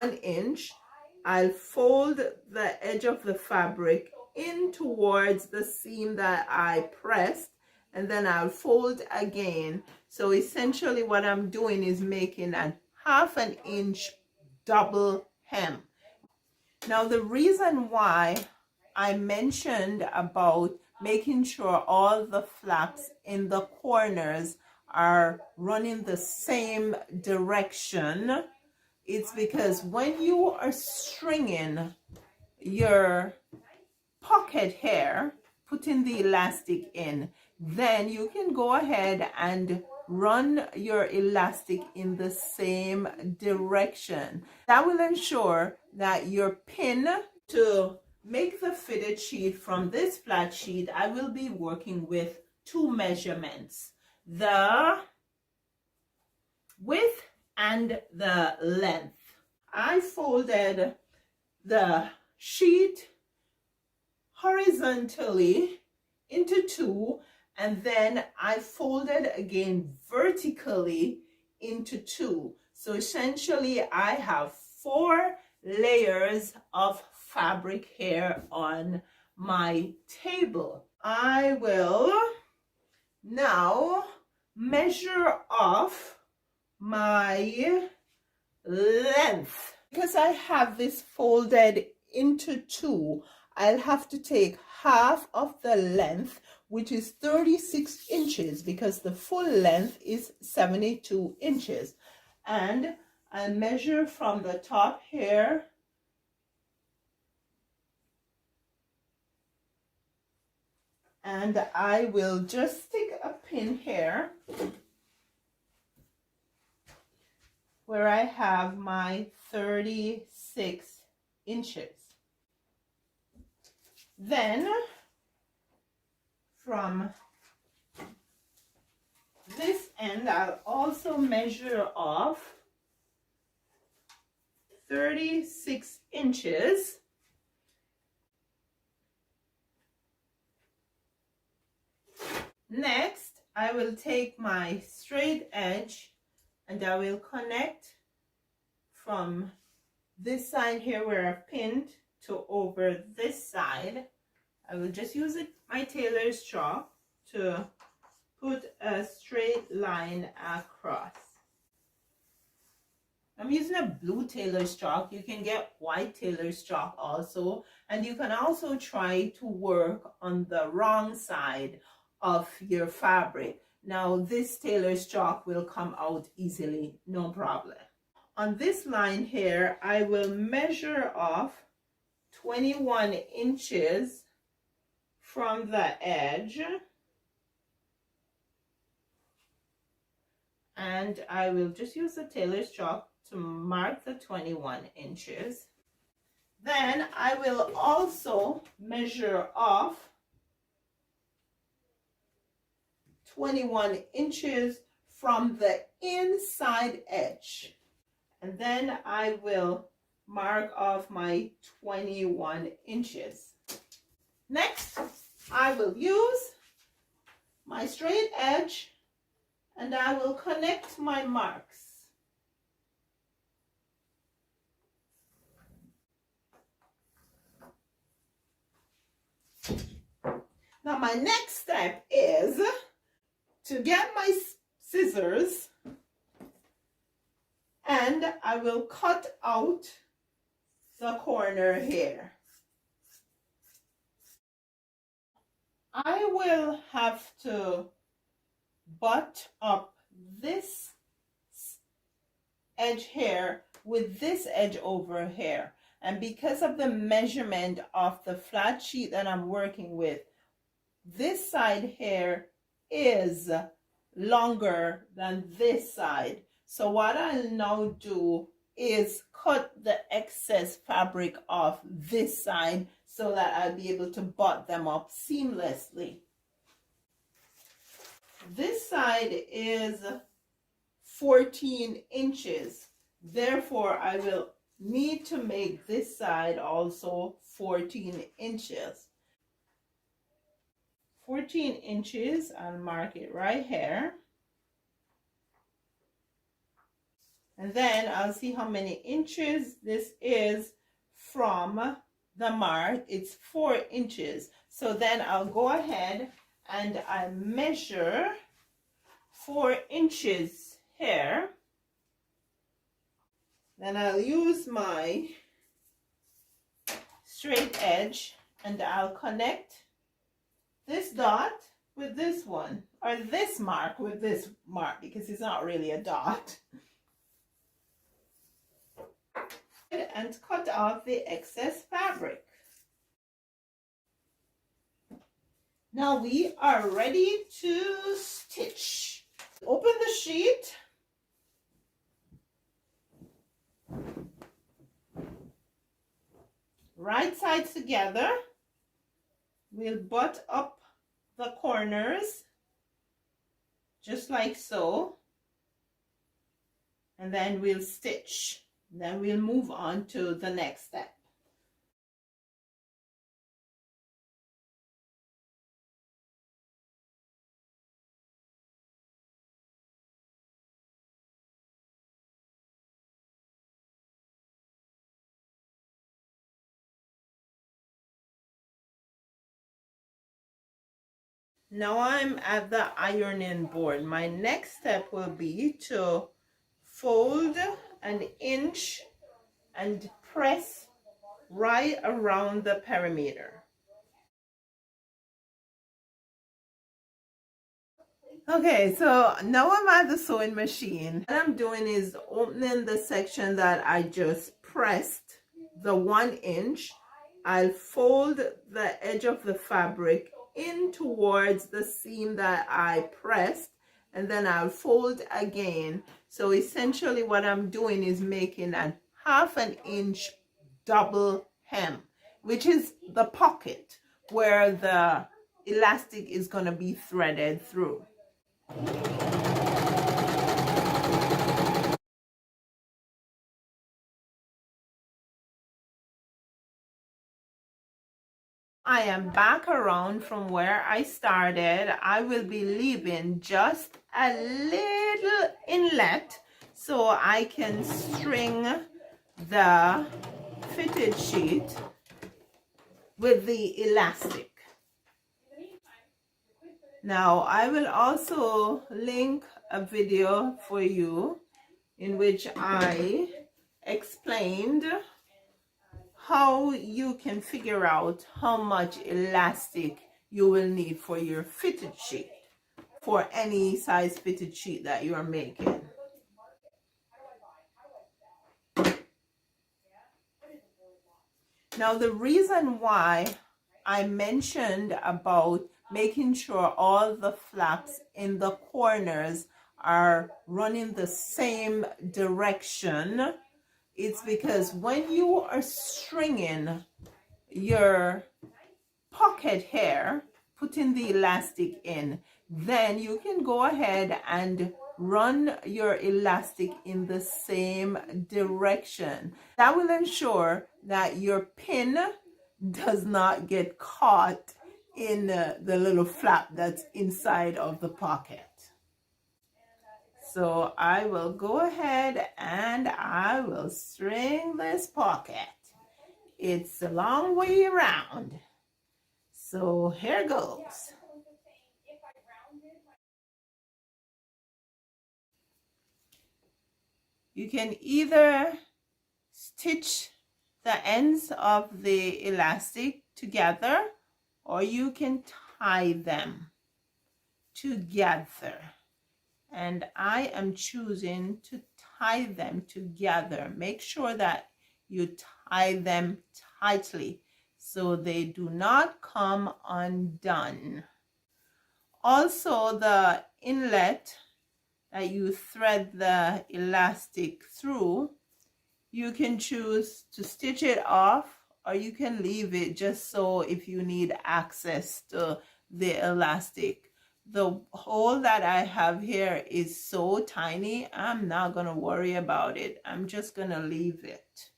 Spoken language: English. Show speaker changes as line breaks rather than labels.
1 inch. I'll fold the edge of the fabric in towards the seam that I pressed, and then I'll fold again. So essentially what I'm doing is making a 1/2 inch double hem. Now the reason why I mentioned about making sure all the flaps in the corners are running the same direction, it's because when you are stringing your pocket hair, putting the elastic in, then you can go ahead and run your elastic in the same direction. That will ensure that your pin, to make the fitted sheet from this flat sheet, I will be working with 2 measurements: the width and the length. I folded the sheet horizontally into 2, and then I folded again vertically into 2. So essentially I have 4 layers of fabric here on my table. I will now measure off my length. Because I have this folded into 2, I'll have to take half of the length, which is 36 inches, because the full length is 72 inches. And I measure from the top here and I will just stick a pin here where I have my 36 inches. Then from this end, I'll also measure off 36 inches. Next, I will take my straight edge and I will connect from this side here where I've pinned to over this side. I will just use my tailor's chalk to put a straight line across. I'm using a blue tailor's chalk. You can get white tailor's chalk also, and you can also try to work on the wrong side of your fabric. Now this tailor's chalk will come out easily, no problem. On this line here, I will measure off 21 inches from the edge, and I will just use the tailor's chalk to mark the 21 inches. Then I will also measure off 21 inches from the inside edge, and then I will mark off my 21 inches. Next, I will use my straight edge and I will connect my marks. Now my next step is to get my scissors, and I will cut out the corner here. I will have to butt up this edge here with this edge over here, and because of the measurement of the flat sheet that I'm working with, this side here is longer than this side. So what I'll now do is cut the excess fabric off this side so that I'll be able to butt them up seamlessly. This side is 14 inches. Therefore, I will need to make this side also 14 inches. 14 inches, I'll mark it right here. And then I'll see how many inches this is from the mark. It's 4 inches. So then I'll go ahead and I measure 4 inches here. Then I'll use my straight edge and I'll connect this dot with this one, or this mark with this mark, because it's not really a dot. And cut off the excess fabric. Now we are ready to stitch. Open the sheet. Right sides together. We'll butt up the corners just like so, and then we'll stitch. Then we'll move on to the next step. Now I'm at the ironing board. My next step will be to fold 1 inch and press right around the perimeter. Okay, so now I'm at the sewing machine. What I'm doing is opening the section that I just pressed, the 1 inch. I'll fold the edge of the fabric in towards the seam that I pressed, and then I'll fold again. So essentially what I'm doing is making a 1/2 inch double hem, which is the pocket where the elastic is going to be threaded through. I am back around from where I started. I will be leaving just a little inlet so I can string the fitted sheet with the elastic. Now I will also link a video for you in which I explained how you can figure out how much elastic you will need for your fitted sheet, for any size fitted sheet that you are making. Now the reason why I mentioned about making sure all the flaps in the corners are running the same direction, it's because when you are stringing your pocket hair, putting the elastic in, then you can go ahead and run your elastic in the same direction. That will ensure that your pin does not get caught in the little flap that's inside of the pocket. So I will go ahead and I will string this pocket. It's a long way around. So here goes. You can either stitch the ends of the elastic together, or you can tie them together. And I am choosing to tie them together. Make sure that you tie them tightly so they do not come undone. Also, the inlet that you thread the elastic through, you can choose to stitch it off, or you can leave it just so if you need access to the elastic. The hole that I have here is so tiny, I'm not going to worry about it. I'm just going to leave it.